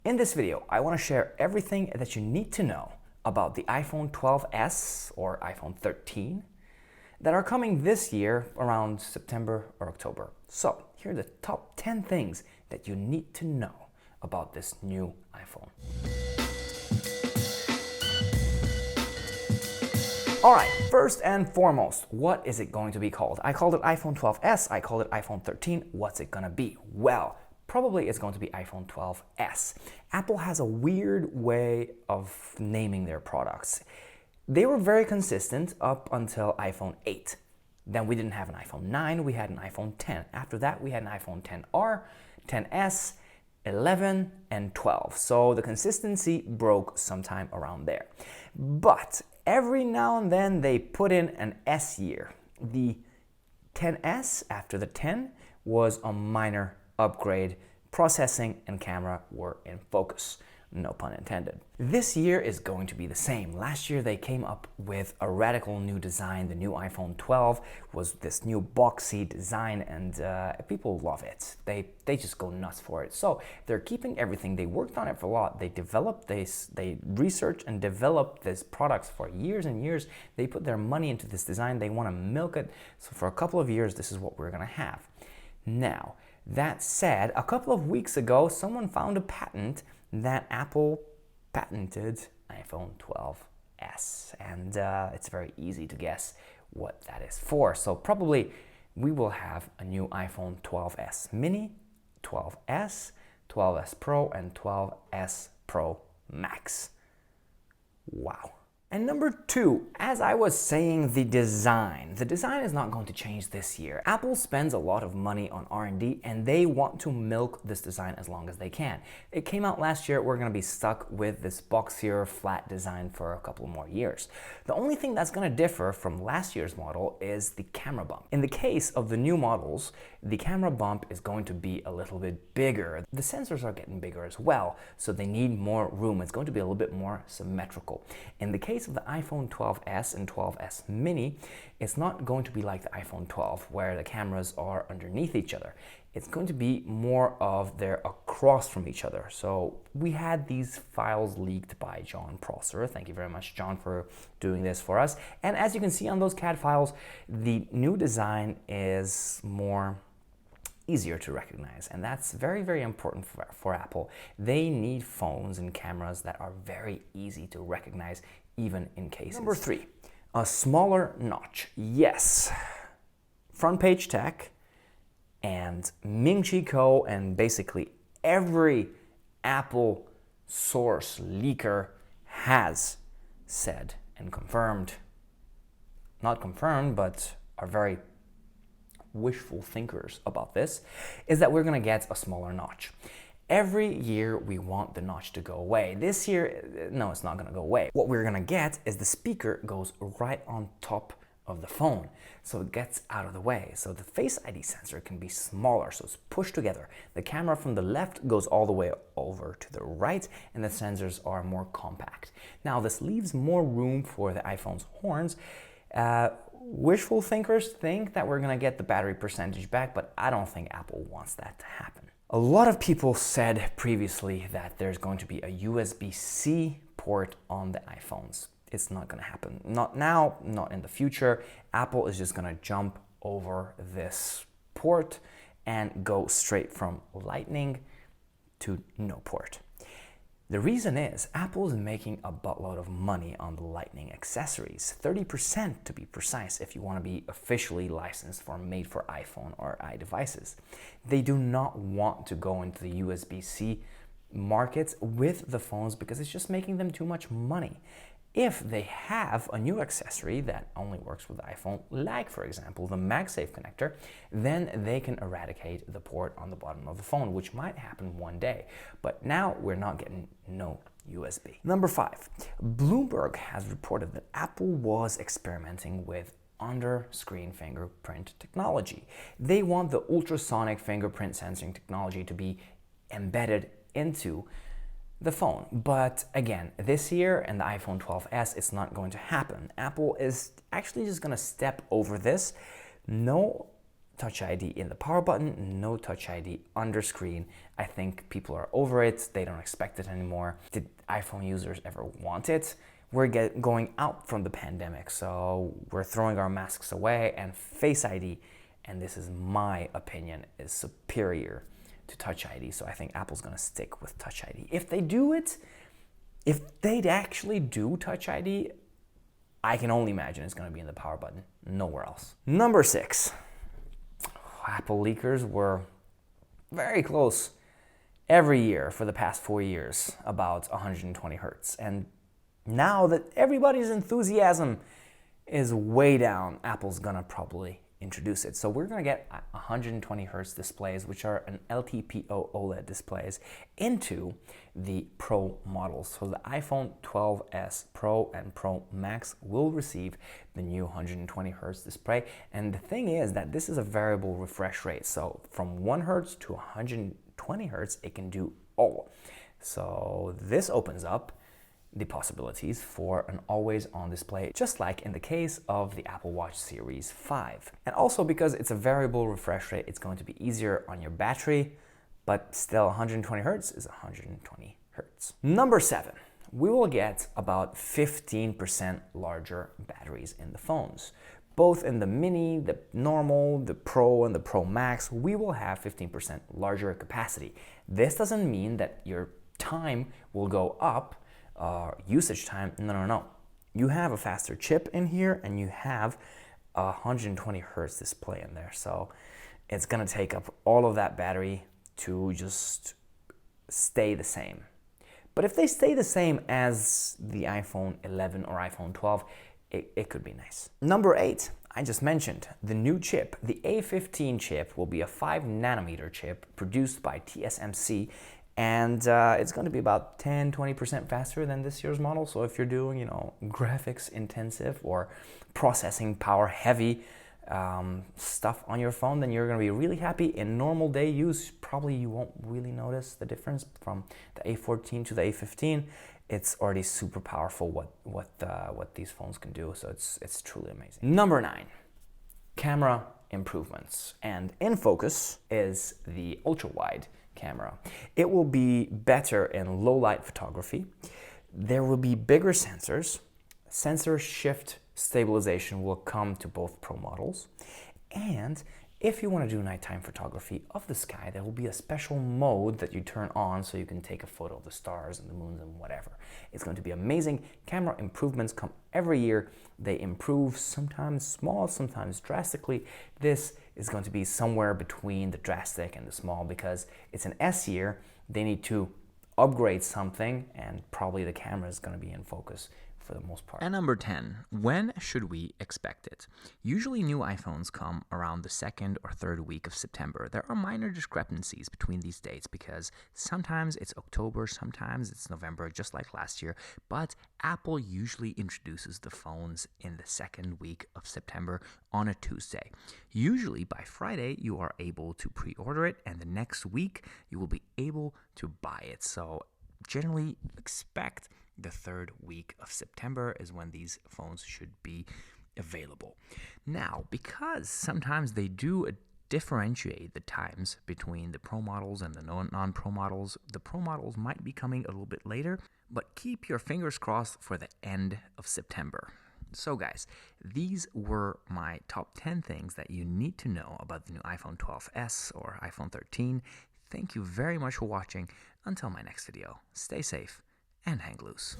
In this video, I want to share everything that you need to know about the iPhone 12s or iPhone 13 that are coming this year around September or October. So here are the top 10 things that you need to know about this new iPhone. Alright, first and foremost, what is it going to be called? I called it iPhone 12s, I called it iPhone 13. What's it gonna be? Well, probably it's going to be iPhone 12s. Apple has a weird way of naming their products. They were very consistent up until iPhone 8. Then we didn't have an iPhone 9, we had an iPhone 10. After that, we had an iPhone 10R, 10s, 11, and 12. So the consistency broke sometime around there. But every now and then they put in an S year. The 10s after the 10 was a minor upgrade. Processing and camera were in focus. No pun intended. This year is going to be the same. Last year they came up with a radical new design. The new iPhone 12 was this new boxy design and people love it. They just go nuts for it. So they're keeping everything. They worked on it for a lot. They developed this, they researched and developed these products for years and years. They put their money into this design. They want to milk it. So for a couple of years, this is what we're going to have. Now, that said, a couple of weeks ago, someone found a patent that Apple patented iPhone 12s, and it's very easy to guess what that is for. So probably we will have a new iPhone 12s mini, 12s, 12s Pro, and 12s Pro Max. Wow. And number two, as I was saying, the design is not going to change this year. Apple spends a lot of money on R&D and they want to milk this design as long as they can. It came out last year, we're going to be stuck with this boxier, flat design for a couple more years. The only thing that's going to differ from last year's model is the camera bump. In the case of the new models, the camera bump is going to be a little bit bigger. The sensors are getting bigger as well, so they need more room. It's going to be a little bit more symmetrical. In the case of the iPhone 12s and 12s mini, it's not going to be like the iPhone 12 where the cameras are underneath each other. It's going to be more of they're across from each other. So we had these files leaked by John Prosser. Thank you very much, John, for doing this for us. And as you can see on those CAD files, the new design is more easier to recognize, and that's very, very important for Apple. They need phones and cameras that are very easy to recognize, even in cases. Number three, a smaller notch. Yes, front page tech and Ming Chi Kuo and basically every Apple source leaker has said and confirmed, not confirmed, but are very wishful thinkers about this, is that we're going to get a smaller notch. Every year we want the notch to go away. This year, no, it's not going to go away. What we're going to get is the speaker goes right on top of the phone, so it gets out of the way. So the Face ID sensor can be smaller, so it's pushed together. The camera from the left goes all the way over to the right, and the sensors are more compact. Now this leaves more room for the iPhone's horns. Wishful thinkers think that we're going to get the battery percentage back, but I don't think Apple wants that to happen. A lot of people said previously that there's going to be a USB-C port on the iPhones. It's not going to happen. Not now, not in the future. Apple is just going to jump over this port and go straight from Lightning to no port. The reason is Apple is making a buttload of money on the Lightning accessories, 30% to be precise if you want to be officially licensed for made for iPhone or iDevices. They do not want to go into the USB-C markets with the phones because it's just making them too much money. If they have a new accessory that only works with the iPhone, like for example the MagSafe connector, then they can eradicate the port on the bottom of the phone, which might happen one day. But now we're not getting no USB. Number five, Bloomberg has reported that Apple was experimenting with under-screen fingerprint technology. They want the ultrasonic fingerprint sensing technology to be embedded into the phone. But again, this year and the iPhone 12s, it's not going to happen. Apple is actually just going to step over this. No Touch ID in the power button, no Touch ID under screen. I think people are over it. They don't expect it anymore. Did iPhone users ever want it? We're going out from the pandemic, so we're throwing our masks away, and Face ID, and this is my opinion, is superior to Touch ID. So I think Apple's gonna stick with Touch ID. If they do it, if they actually do Touch ID, I can only imagine it's gonna be in the power button, nowhere else. Number 6. Apple leakers were very close every year for the past 4 years about 120 hertz. And now that everybody's enthusiasm is way down, Apple's gonna probably introduce it. So we're gonna get 120 hertz displays, which are an LTPO OLED displays, into the Pro models. So the iPhone 12s Pro and Pro Max will receive the new 120 hertz display. And the thing is that this is a variable refresh rate. So from 1 hertz to 120 hertz, it can do all. So this opens up the possibilities for an always-on display, just like in the case of the Apple Watch Series 5. And also because it's a variable refresh rate, it's going to be easier on your battery, but still 120 hertz is 120 hertz. Number 7, we will get about 15% larger batteries in the phones. Both in the Mini, the Normal, the Pro, and the Pro Max, we will have 15% larger capacity. This doesn't mean that your time will go up, usage time. No. You have a faster chip in here, and you have a 120 hertz display in there. So it's gonna take up all of that battery to just stay the same. But if they stay the same as the iPhone 11 or iPhone 12, it could be nice. Number 8, I just mentioned the new chip. The A15 chip will be a 5 nanometer chip produced by TSMC. And it's going to be about 10-20% faster than this year's model. So if you're doing, graphics intensive or processing power heavy stuff on your phone, then you're going to be really happy. In normal day use, probably you won't really notice the difference from the A14 to the A15. It's already super powerful what these phones can do. So it's truly amazing. Number 9, camera improvements. And in focus is the ultra wide camera. It will be better in low light photography. There will be bigger sensors. Sensor shift stabilization will come to both Pro models. And if you want to do nighttime photography of the sky, there will be a special mode that you turn on so you can take a photo of the stars and the moons and whatever. It's going to be amazing. Camera improvements come every year. They improve, sometimes small, sometimes drastically. This is going to be somewhere between the drastic and the small because it's an S year. They need to upgrade something, and probably the camera is going to be in focus for the most part. And number 10, when should we expect it? Usually new iPhones come around the 2nd or 3rd week of September. There are minor discrepancies between these dates because sometimes it's October, sometimes it's November, just like last year, but Apple usually introduces the phones in the 2nd week of September on a Tuesday. Usually by Friday, you are able to pre-order it, and the next week you will be able to buy it. So generally expect the 3rd week of September is when these phones should be available. Now, because sometimes they do differentiate the times between the Pro models and the non-Pro models, the Pro models might be coming a little bit later, but keep your fingers crossed for the end of September. So guys, these were my top 10 things that you need to know about the new iPhone 12s or iPhone 13. Thank you very much for watching. Until my next video, stay safe and hang loose.